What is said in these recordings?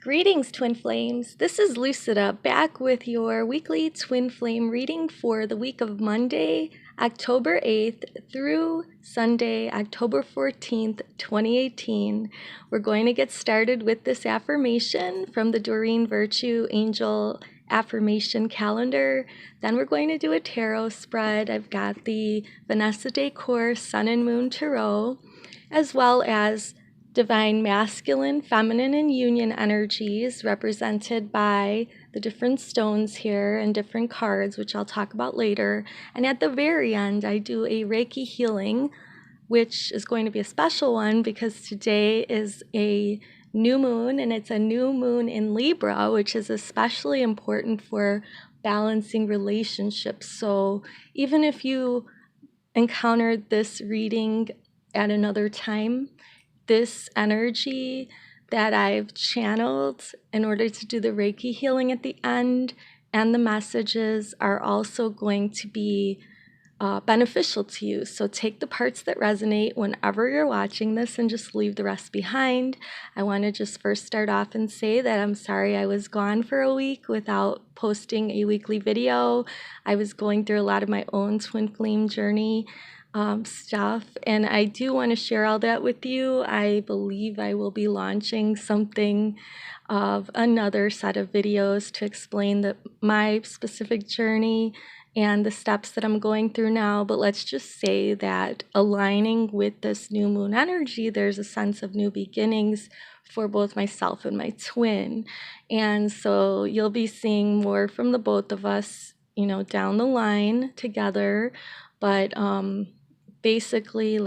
Greetings, Twin Flames. This is Lucida back with your weekly Twin Flame reading for the week of Monday, October 8th through Sunday, October 14th, 2018. We're going to get started with this affirmation from the Doreen Virtue Angel Affirmation calendar. Then we're going to do a tarot spread. I've got the Vanessa Decort Sun and Moon Tarot, as well as divine masculine, feminine, and union energies represented by the different stones here and different cards, which I'll talk about later. And at the very end, I do a Reiki healing, which is going to be a special one because today is a new moon, and it's a new moon in Libra, which is especially important for balancing relationships. So even if you encountered this reading at another time, this energy that I've channeled in order to do the Reiki healing at the end and the messages are also going to be beneficial to you. So take the parts that resonate whenever you're watching this and just leave the rest behind. I want to just first start off and say that I'm sorry I was gone for a week without posting a weekly video. I was going through a lot of my own twin flame journey stuff, and I do want to share all that with you. I believe I will be launching something of another set of videos to explain my specific journey and the steps that I'm going through now. But let's just say that aligning with this new moon energy, there's a sense of new beginnings for both myself and my twin. And so you'll be seeing more from the both of us, down the line together. But basically,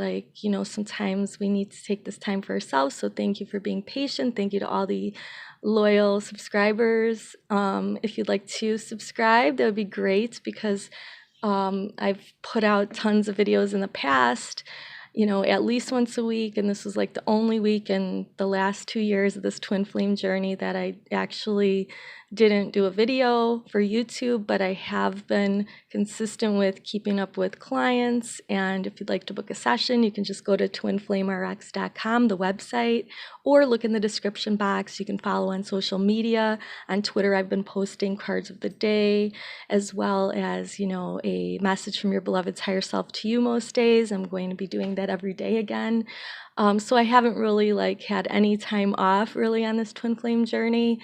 sometimes we need to take this time for ourselves. So thank you for being patient. Thank you to all the loyal subscribers. If you'd like to subscribe, that would be great because I've put out tons of videos in the past, at least once a week. And this was like the only week in the last 2 years of this twin flame journey that I actually didn't do a video for YouTube, but I have been consistent with keeping up with clients. And if you'd like to book a session, you can just go to twinflamerx.com, the website, or look in the description box. You can follow on social media. On Twitter, I've been posting cards of the day, as well as, a message from your beloved's higher self to you most days. I'm going to be doing that every day again. So I haven't really had any time off really on this twin flame journey.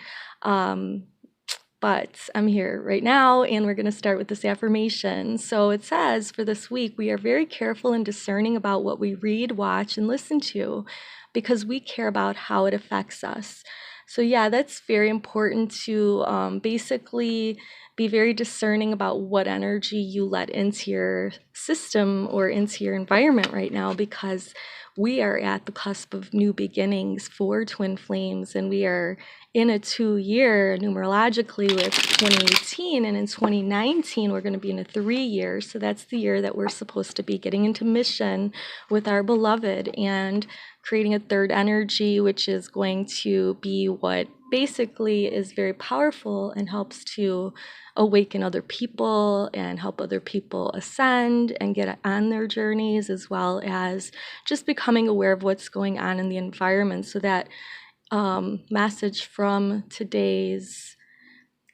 But I'm here right now, and we're going to start with this affirmation. So it says, for this week, we are very careful and discerning about what we read, watch, and listen to because we care about how it affects us. So yeah, that's very important to basically be very discerning about what energy you let into your system or into your environment right now, because we are at the cusp of new beginnings for twin flames, and we are in a 2-year numerologically with 2018, and in 2019 we're going to be in a 3-year. So that's the year that we're supposed to be getting into mission with our beloved and creating a third energy, which is going to be what basically is very powerful and helps to awaken other people and help other people ascend and get on their journeys, as well as just becoming aware of what's going on in the environment. So that message from today's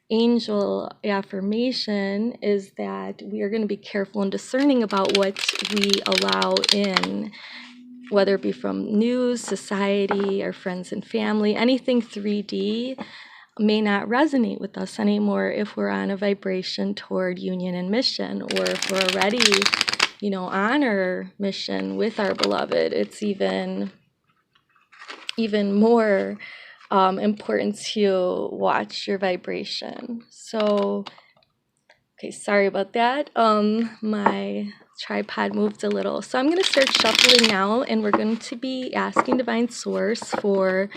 angel affirmation is that we are going to be careful and discerning about what we allow in, whether it be from news, society, our friends and family. Anything 3D may not resonate with us anymore if we're on a vibration toward union and mission, or if we're already, on our mission with our beloved. It's even more important to watch your vibration. So, okay, sorry about that. My tripod moved a little. So I'm going to start shuffling now, and we're going to be asking Divine Source for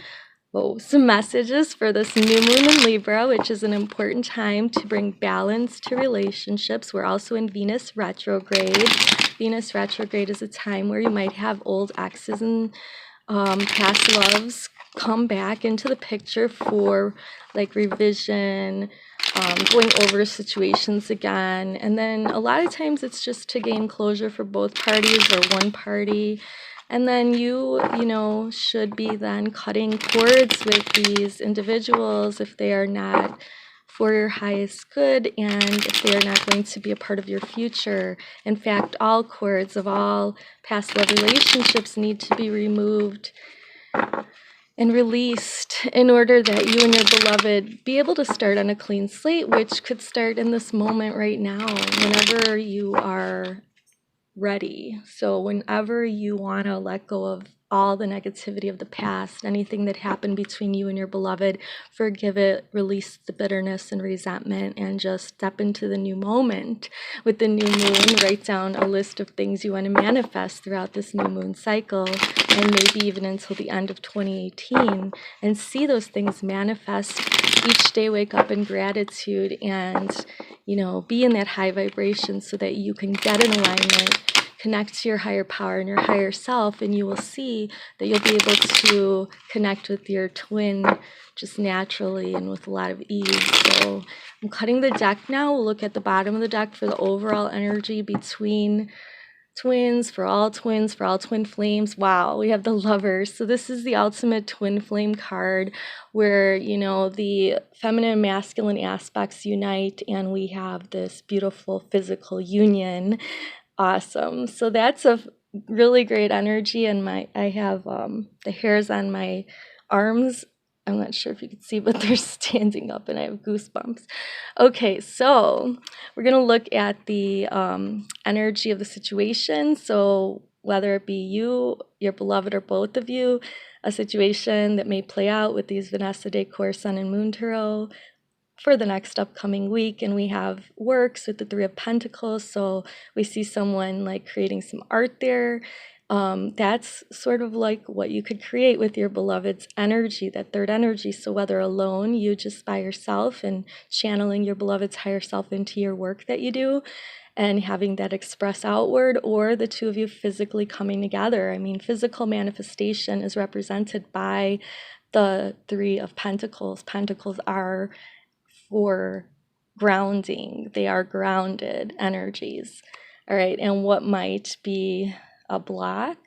some messages for this new moon in Libra, which is an important time to bring balance to relationships. We're also in Venus retrograde. Venus retrograde is a time where you might have old exes and past loves come back into the picture for revision, going over situations again. And then a lot of times it's just to gain closure for both parties or one party. And then you should be then cutting cords with these individuals if they are not for your highest good and if they are not going to be a part of your future. In fact, all cords of all past love relationships need to be removed and released in order that you and your beloved be able to start on a clean slate, which could start in this moment right now, whenever you are ready. So whenever you want to let go of all the negativity of the past, anything that happened between you and your beloved, forgive it, release the bitterness and resentment, and just step into the new moment. With the new moon, write down a list of things you want to manifest throughout this new moon cycle, and maybe even until the end of 2018, and see those things manifest each day. Wake up in gratitude and be in that high vibration so that you can get in alignment, connect to your higher power and your higher self, and you will see that you'll be able to connect with your twin just naturally and with a lot of ease. So I'm cutting the deck now. We'll look at the bottom of the deck for the overall energy between twins, for all twin flames. Wow, we have the Lovers. So this is the ultimate twin flame card where, the feminine and masculine aspects unite and we have this beautiful physical union. Awesome. So that's a really great energy, and I have the hairs on my arms. I'm not sure if you can see, but they're standing up and I have goosebumps. Okay, so we're going to look at the energy of the situation. So whether it be you, your beloved, or both of you, a situation that may play out with these Vanessa Decort Sun and Moon Tarot for the next upcoming week. And we have works with the Three of Pentacles. So we see someone like creating some art there. That's sort of like what you could create with your beloved's energy, that third energy. So whether alone, you just by yourself and channeling your beloved's higher self into your work that you do and having that express outward, or the two of you physically coming together. I mean, physical manifestation is represented by the Three of Pentacles. Pentacles are for grounding. They are grounded energies. All right, and what might be a block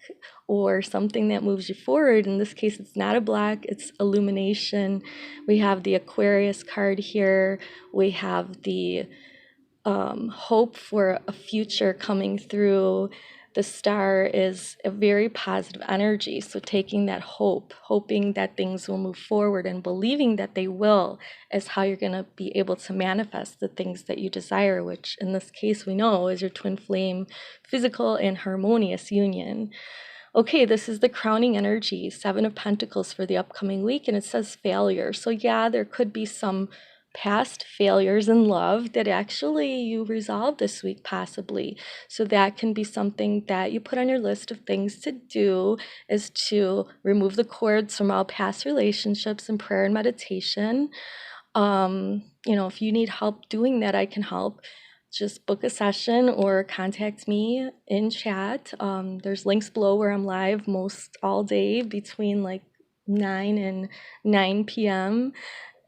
or something that moves you forward, in this case it's not a block, it's illumination. We have the Aquarius card here. We have the hope for a future coming through. The star is a very positive energy. So taking that hope, hoping that things will move forward and believing that they will, is how you're going to be able to manifest the things that you desire, which in this case we know is your twin flame, physical and harmonious union. Okay, this is the crowning energy, Seven of Pentacles for the upcoming week, and it says failure. So yeah, there could be some past failures in love that actually you resolve this week possibly. So that can be something that you put on your list of things to do, is to remove the cords from all past relationships in prayer and meditation. If you need help doing that, I can help. Just book a session or contact me in chat. There's links below where I'm live most all day between like 9 and 9 p.m.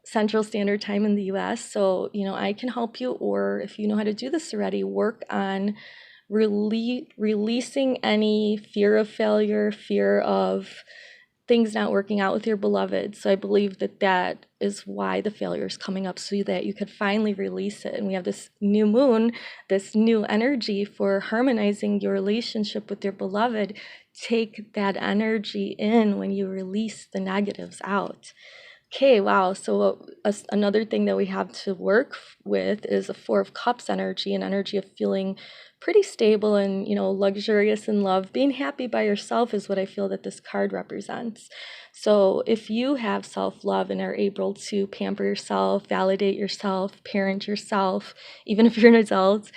Central Standard Time in the US. So, I can help you, or if you know how to do this already, work on releasing any fear of failure, fear of things not working out with your beloved. So I believe that is why the failure is coming up, so that you could finally release it. And we have this new moon, this new energy for harmonizing your relationship with your beloved. Take that energy in when you release the negatives out. Okay, wow. So another thing that we have to work with is a Four of Cups energy, an energy of feeling pretty stable and, luxurious in love. Being happy by yourself is what I feel that this card represents. So if you have self-love and are able to pamper yourself, validate yourself, parent yourself, even if you're an adult,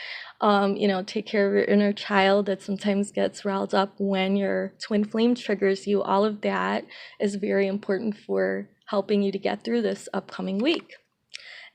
take care of your inner child that sometimes gets riled up when your twin flame triggers you, all of that is very important for helping you to get through this upcoming week.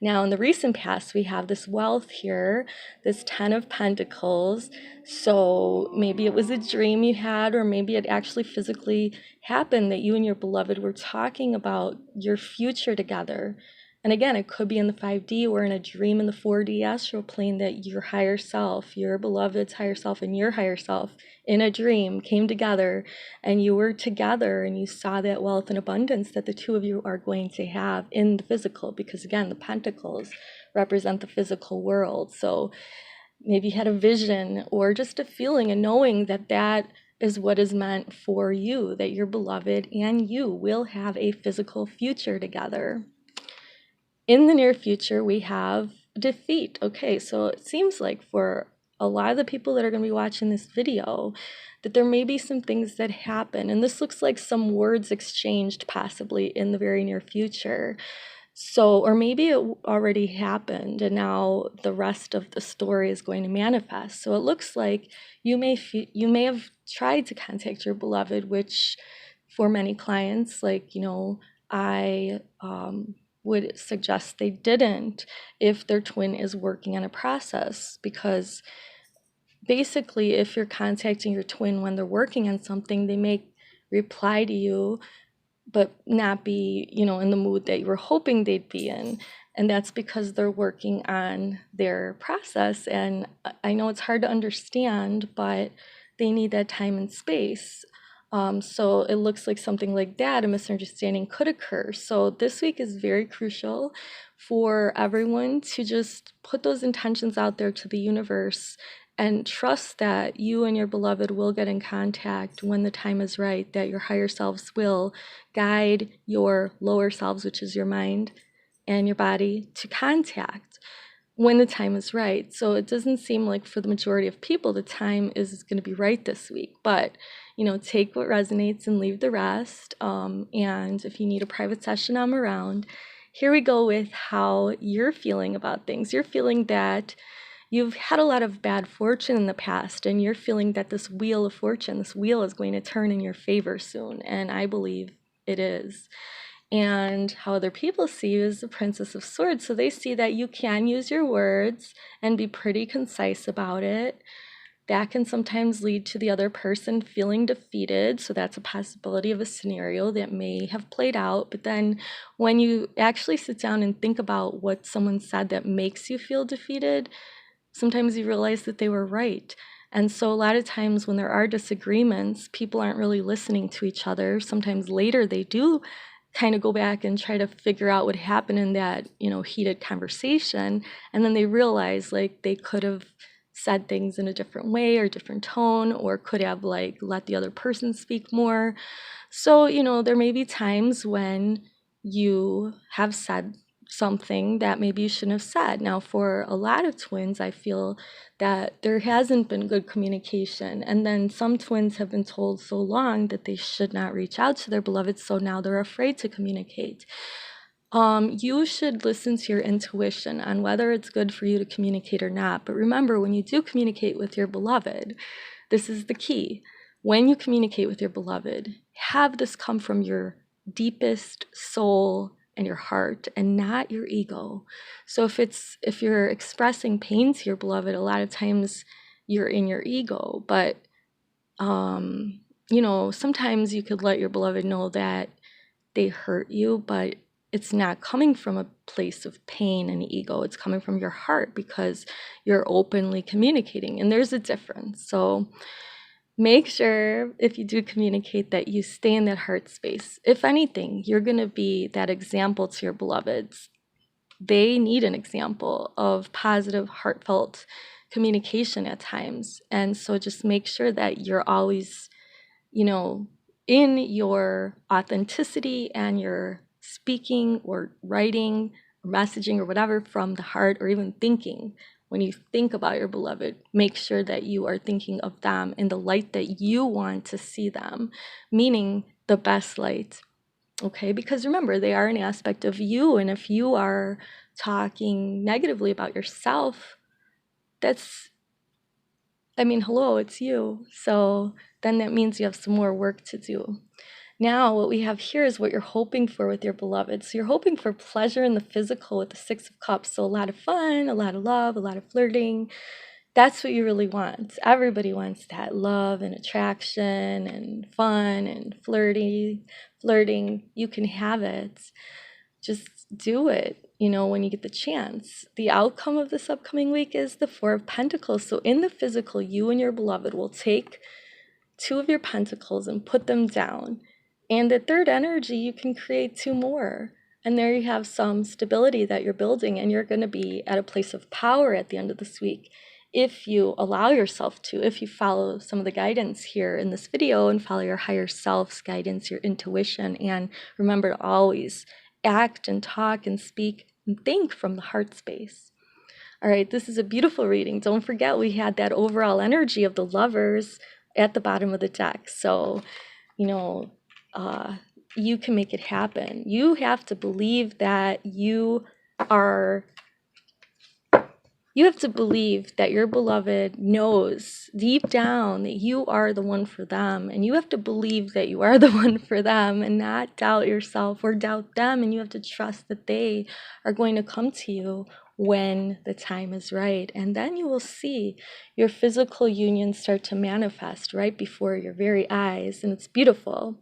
Now, in the recent past, we have this wealth here, this 10 of Pentacles. So maybe it was a dream you had, or maybe it actually physically happened that you and your beloved were talking about your future together. And again, it could be in the 5D or in a dream in the 4D astral plane that your higher self, your beloved's higher self, and your higher self in a dream came together, and you were together and you saw that wealth and abundance that the two of you are going to have in the physical, because again, the pentacles represent the physical world. So maybe you had a vision or just a feeling and knowing that that is what is meant for you, that your beloved and you will have a physical future together. In the near future, we have defeat. Okay, so it seems like for a lot of the people that are going to be watching this video, that there may be some things that happen. And this looks like some words exchanged possibly in the very near future. So, or maybe it already happened and now the rest of the story is going to manifest. So it looks like you may have tried to contact your beloved, which for many clients, like, I would suggest they didn't if their twin is working on a process, because basically if you're contacting your twin when they're working on something, they may reply to you but not be, in the mood that you were hoping they'd be in. And that's because they're working on their process. And I know it's hard to understand, but they need that time and space. So it looks like something like that, a misunderstanding could occur. So this week is very crucial for everyone to just put those intentions out there to the universe and trust that you and your beloved will get in contact when the time is right, that your higher selves will guide your lower selves, which is your mind and your body, to contact when the time is right. So it doesn't seem like for the majority of people the time is going to be right this week, but take what resonates and leave the rest. And if you need a private session, I'm around. Here we go with how you're feeling about things. You're feeling that you've had a lot of bad fortune in the past, and you're feeling that this wheel of fortune, this wheel is going to turn in your favor soon, and I believe it is. And how other people see you is the Princess of Swords, so they see that you can use your words and be pretty concise about it. That can sometimes lead to the other person feeling defeated, so that's a possibility of a scenario that may have played out. But then when you actually sit down and think about what someone said that makes you feel defeated, sometimes you realize that they were right. And so a lot of times when there are disagreements, people aren't really listening to each other. Sometimes later they do kind of go back and try to figure out what happened in that, heated conversation. And then they realize like they could have said things in a different way or different tone, or could have like let the other person speak more. So, there may be times when you have said something that maybe you shouldn't have said. Now, for a lot of twins, I feel that there hasn't been good communication. And then some twins have been told so long that they should not reach out to their beloved, so now they're afraid to communicate. You should listen to your intuition on whether it's good for you to communicate or not. But remember, when you do communicate with your beloved, this is the key. When you communicate with your beloved, have this come from your deepest soul and your heart and not your ego. So if you're expressing pain to your beloved, a lot of times you're in your ego. But sometimes you could let your beloved know that they hurt you, but it's not coming from a place of pain and ego. It's coming from your heart because you're openly communicating, and there's a difference. So make sure if you do communicate that you stay in that heart space. If anything, you're going to be that example to your beloveds. They need an example of positive, heartfelt communication at times. And so just make sure that you're always, in your authenticity and your speaking or writing or messaging or whatever from the heart, or even thinking. When you think about your beloved, make sure that you are thinking of them in the light that you want to see them, meaning the best light. Okay, because remember, they are an aspect of you, and if you are talking negatively about yourself, hello, it's you. So then that means you have some more work to do. Now, what we have here is what you're hoping for with your beloved. So you're hoping for pleasure in the physical with the Six of Cups. So a lot of fun, a lot of love, a lot of flirting. That's what you really want. Everybody wants that love and attraction and fun and flirting. You can have it. just do it, when you get the chance. The outcome of this upcoming week is the Four of Pentacles. So in the physical, you and your beloved will take two of your pentacles and put them down. And the third energy, you can create two more. And there you have some stability that you're building, and you're going to be at a place of power at the end of this week if you allow yourself to, if you follow some of the guidance here in this video and follow your higher self's guidance, your intuition, and remember to always act and talk and speak and think from the heart space. All right, this is a beautiful reading. Don't forget we had that overall energy of the Lovers at the bottom of the deck. So, you can make it happen. You have to believe that you have to believe that your beloved knows deep down that you are the one for them. And you have to believe that you are the one for them and not doubt yourself or doubt them. And you have to trust that they are going to come to you when the time is right. And then you will see your physical union start to manifest right before your very eyes. And it's beautiful.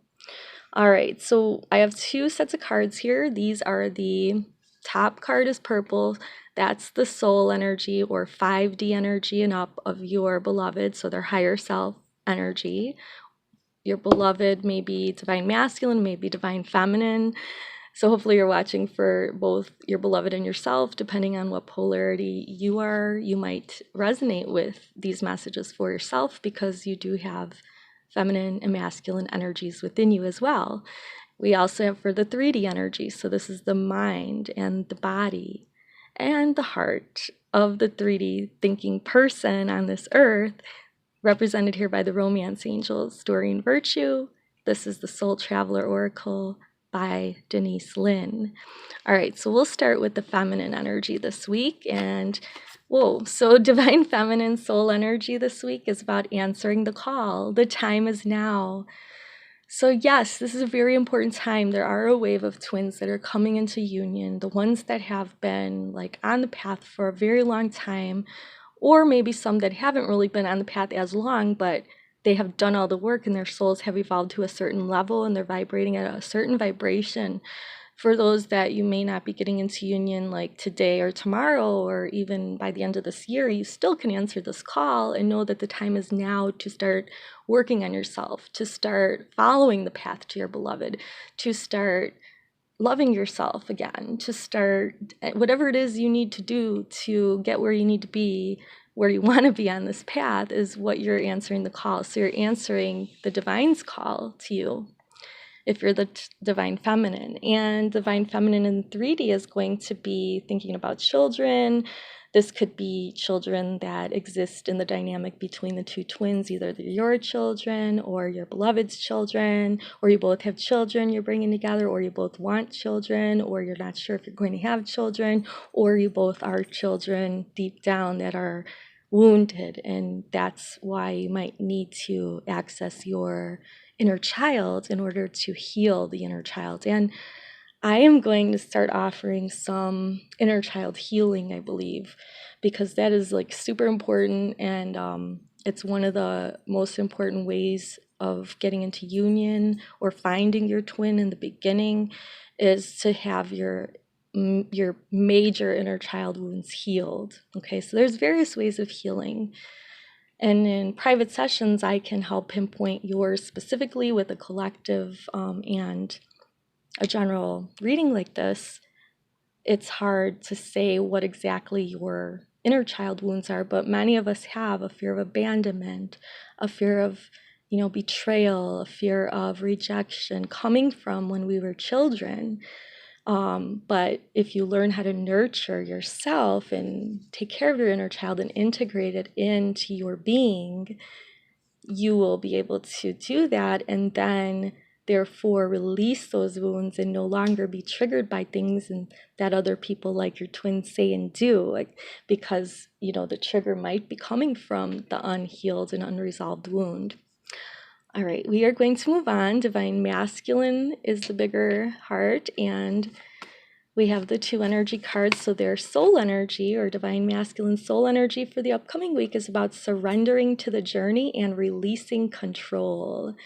All right, so I have two sets of cards here. These are the top card is purple. That's the soul energy or 5D energy and up of your beloved. So their higher self energy. Your beloved may be divine masculine, may be divine feminine. So hopefully you're watching for both your beloved and yourself, depending on what polarity you are. You might resonate with these messages for yourself because you do have feminine and masculine energies within you as well. We also have for the 3D energy. So this is the mind and the body and the heart of the 3D thinking person on this earth, represented here by the romance angels, Doreen Virtue. This is the Soul Traveler Oracle by Denise, Linn. All right, so we'll start with the feminine energy this week. And so divine feminine soul energy this week is about answering the call. The time is now. So yes, this is a very important time. There are a wave of twins that are coming into union, the ones that have been on the path for a very long time, or maybe some that haven't really been on the path as long, but they have done all the work and their souls have evolved to a certain level and they're vibrating at a certain vibration. For those that you may not be getting into union today or tomorrow or even by the end of this year, you still can answer this call and know that the time is now to start working on yourself, to start following the path to your beloved, to start loving yourself again, to start whatever it is you need to do to get where you need to be, where you want to be on this path is what you're answering the call. So you're answering the divine's call to you if you're the divine feminine. And divine feminine in 3D is going to be thinking about children. This could be children that exist in the dynamic between the two twins, either they're your children or your beloved's children, or you both have children you're bringing together, or you both want children, or you're not sure if you're going to have children, or you both are children deep down that are wounded, and that's why you might need to access your inner child in order to heal the inner child. And I am going to start offering some inner child healing, I believe, because that is super important, and it's one of the most important ways of getting into union or finding your twin in the beginning is to have your major inner child wounds healed. Okay, so there's various ways of healing. And in private sessions, I can help pinpoint yours specifically with a collective and a general reading like this. It's hard to say what exactly your inner child wounds are, but many of us have a fear of abandonment, a fear of, betrayal, a fear of rejection coming from when we were children. But if you learn how to nurture yourself and take care of your inner child and integrate it into your being, you will be able to do that and then therefore release those wounds and no longer be triggered by things that other people like your twins say and do, because the trigger might be coming from the unhealed and unresolved wound. All right, we are going to move on. Divine masculine is the bigger heart, and we have the two energy cards. So their soul energy or divine masculine soul energy for the upcoming week is about surrendering to the journey and releasing control.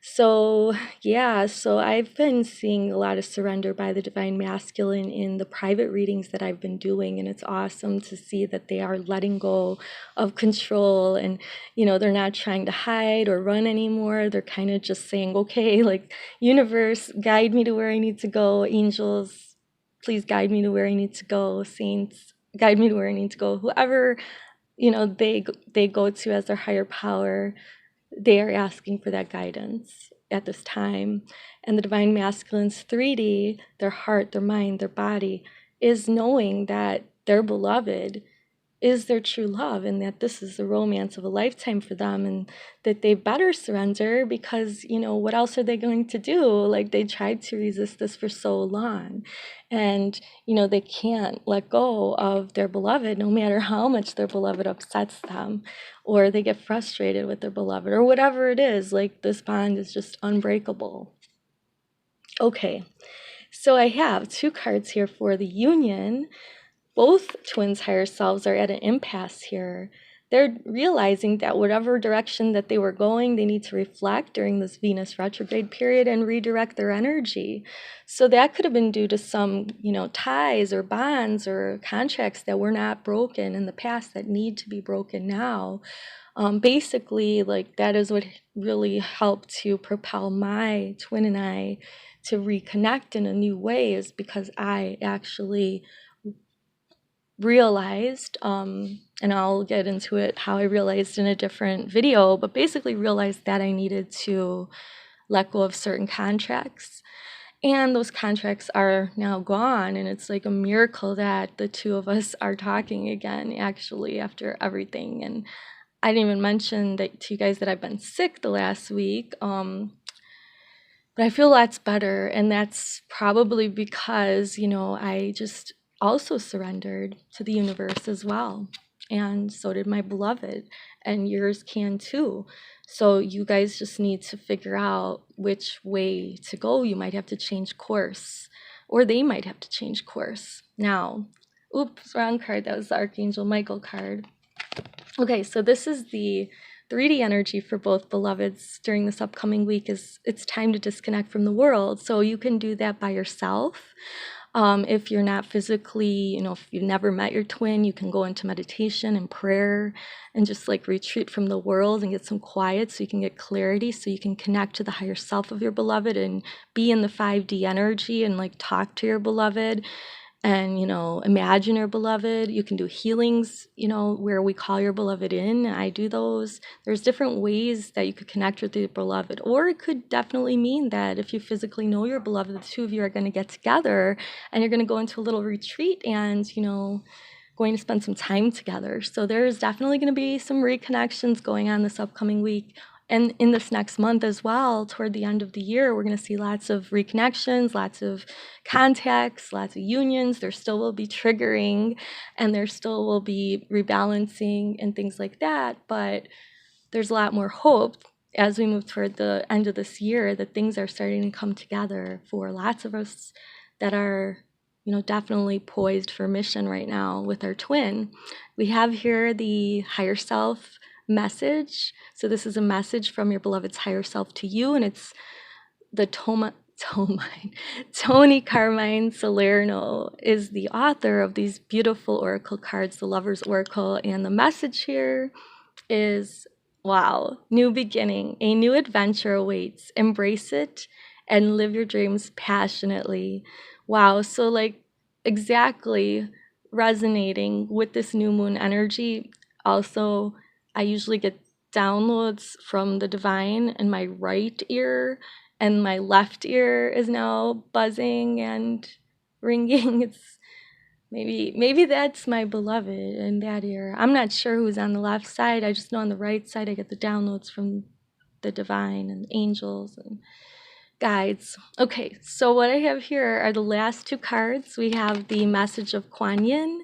So, yeah, so I've been seeing a lot of surrender by the Divine Masculine in the private readings that I've been doing, and it's awesome to see that they are letting go of control and, they're not trying to hide or run anymore. They're kind of just saying, okay, like, universe, guide me to where I need to go. Angels, please guide me to where I need to go. Saints, guide me to where I need to go. Whoever, they go to as their higher power, they are asking for that guidance at this time. And the Divine Masculine's 3D, their heart, their mind, their body, is knowing that their beloved is their true love and that this is the romance of a lifetime for them, and that they better surrender because, what else are they going to do? Like, they tried to resist this for so long, and, they can't let go of their beloved no matter how much their beloved upsets them, or they get frustrated with their beloved, or whatever it is. Like, this bond is just unbreakable. Okay, so I have 2 cards here for the union. Both twins' higher selves are at an impasse here. They're realizing that whatever direction that they were going, they need to reflect during this Venus retrograde period and redirect their energy. So that could have been due to some, ties or bonds or contracts that were not broken in the past that need to be broken now. Basically, like, that is what really helped to propel my twin and I to reconnect in a new way, is because I actually realized, and I'll get into it how I realized in a different video, but basically realized that I needed to let go of certain contracts. And those contracts are now gone, and it's like a miracle that the two of us are talking again, actually, after everything. And I didn't even mention that to you guys that I've been sick the last week. But I feel lots better, and that's probably because, I just also surrendered to the universe as well. And so did my beloved, and yours can too. So you guys just need to figure out which way to go. You might have to change course, or they might have to change course. Now, oops, wrong card. That was the Archangel Michael card. Okay, so this is the 3D energy for both beloveds during this upcoming week. Is it's time to disconnect from the world. So you can do that by yourself. If you're not physically, if you've never met your twin, you can go into meditation and prayer and just like retreat from the world and get some quiet so you can get clarity, so you can connect to the higher self of your beloved and be in the 5D energy and like talk to your beloved and, imagine your beloved. You can do healings, where we call your beloved in. I do those. There's different ways that you could connect with your beloved. Or it could definitely mean that if you physically know your beloved, the two of you are going to get together and you're going to go into a little retreat and, going to spend some time together. So there's definitely going to be some reconnections going on this upcoming week. And in this next month as well, toward the end of the year, we're going to see lots of reconnections, lots of contacts, lots of unions. There still will be triggering, and there still will be rebalancing and things like that. But there's a lot more hope as we move toward the end of this year that things are starting to come together for lots of us that are, definitely poised for mission right now with our twin. We have here the higher self message. So this is a message from your beloved's higher self to you, and it's the Toni Carmine-Salerno is the author of these beautiful oracle cards, the Lover's Oracle, and the message here is, wow, new beginning, a new adventure awaits. Embrace it and live your dreams passionately. Wow, so like exactly resonating with this new moon energy. Also, I usually get downloads from the divine in my right ear, and my left ear is now buzzing and ringing. It's maybe that's my beloved in that ear. I'm not sure who's on the left side. I just know on the right side I get the downloads from the divine and angels and guides. Okay, so what I have here are the last 2 cards. We have the message of Kuan Yin,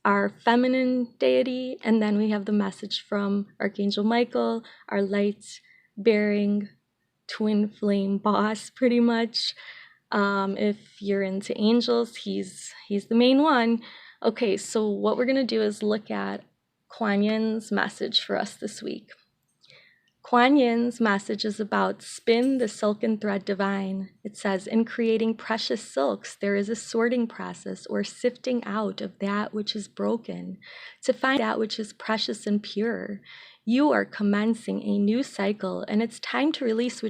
our feminine deity, and then we have the message from Archangel Michael, our light-bearing twin flame boss, pretty much. If you're into angels, he's the main one. Okay, so what we're going to do is look at Kuan Yin's message for us this week. Kuan Yin's message is about spin the silken thread divine. It says, in creating precious silks, there is a sorting process or sifting out of that which is broken to find that which is precious and pure. You are commencing a new cycle, and it's time to release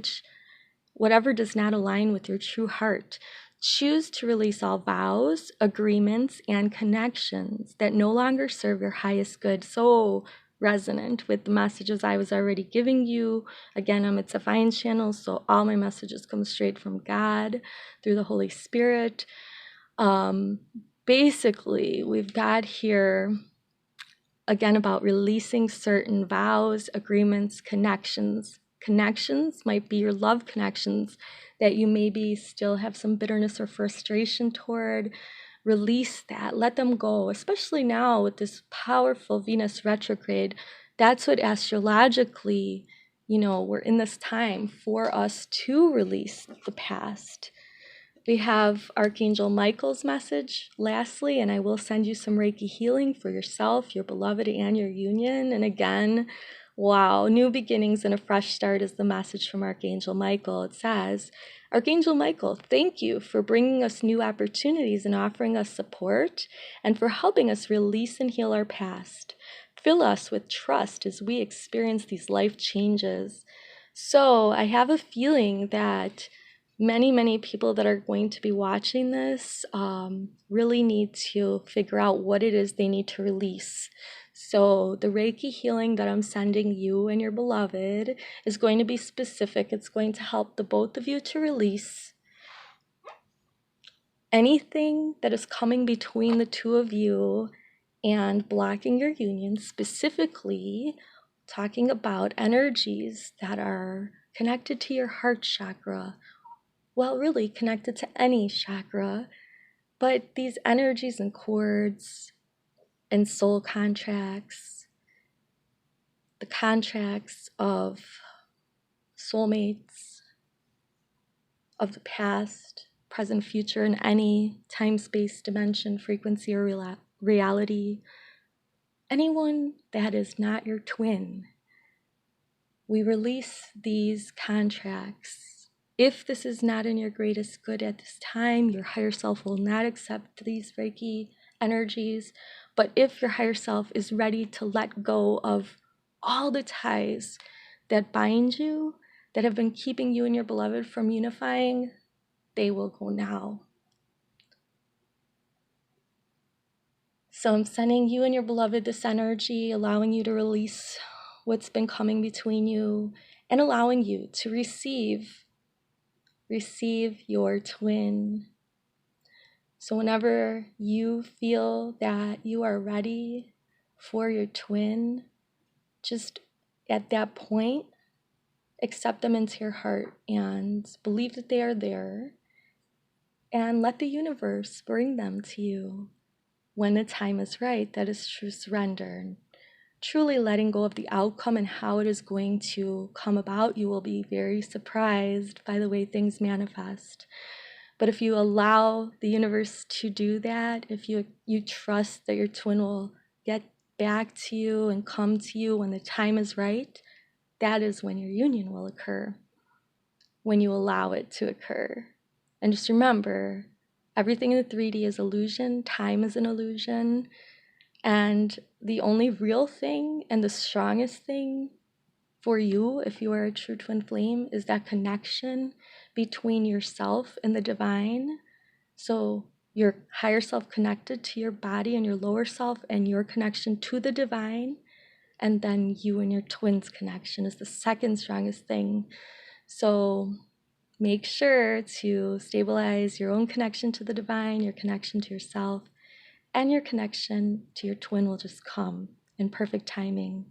whatever does not align with your true heart. Choose to release all vows, agreements, and connections that no longer serve your highest good. So resonant with the messages I was already giving you. Again, I'm a divine channel, so all my messages come straight from God through the Holy Spirit. Basically, we've got here again about releasing certain vows, agreements, connections. Connections might be your love connections that you maybe still have some bitterness or frustration toward. Release that, let them go, especially now with this powerful Venus retrograde. That's what astrologically, we're in this time for us to release the past. We have Archangel Michael's message, lastly, and I will send you some Reiki healing for yourself, your beloved, and your union. And again, wow, new beginnings and a fresh start is the message from Archangel Michael. It says, Archangel Michael, thank you for bringing us new opportunities and offering us support, and for helping us release and heal our past. Fill us with trust as we experience these life changes. So I have a feeling that many people that are going to be watching this really need to figure out what it is they need to release. So the Reiki healing that I'm sending you and your beloved is going to be specific. It's going to help the both of you to release anything that is coming between the two of you and blocking your union, specifically talking about energies that are connected to your heart chakra. Well, really connected to any chakra, but these energies and cords and soul contracts, the contracts of soulmates, of the past, present, future, in any time, space, dimension, frequency, or reality, anyone that is not your twin, we release these contracts. If this is not in your greatest good at this time, your higher self will not accept these Reiki energies. But if your higher self is ready to let go of all the ties that bind you, that have been keeping you and your beloved from unifying, they will go now. So I'm sending you and your beloved this energy, allowing you to release what's been coming between you, and allowing you to receive your twin. So whenever you feel that you are ready for your twin, just at that point, accept them into your heart and believe that they are there, and let the universe bring them to you when the time is right. That is true surrender. Truly letting go of the outcome and how it is going to come about. You will be very surprised by the way things manifest. But if you allow the universe to do that, if you trust that your twin will get back to you and come to you when the time is right, that is when your union will occur, when you allow it to occur. And just remember, everything in the 3D is illusion, time is an illusion, and the only real thing and the strongest thing for you, if you are a true twin flame, is that connection between yourself and the divine. So your higher self connected to your body and your lower self, and your connection to the divine. And then you and your twin's connection is the second strongest thing. So make sure to stabilize your own connection to the divine, your connection to yourself, and your connection to your twin will just come in perfect timing.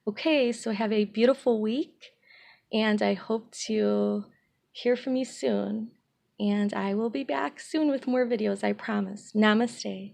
Okay, so have a beautiful week, and I hope to hear from you soon. And I will be back soon with more videos, I promise. Namaste.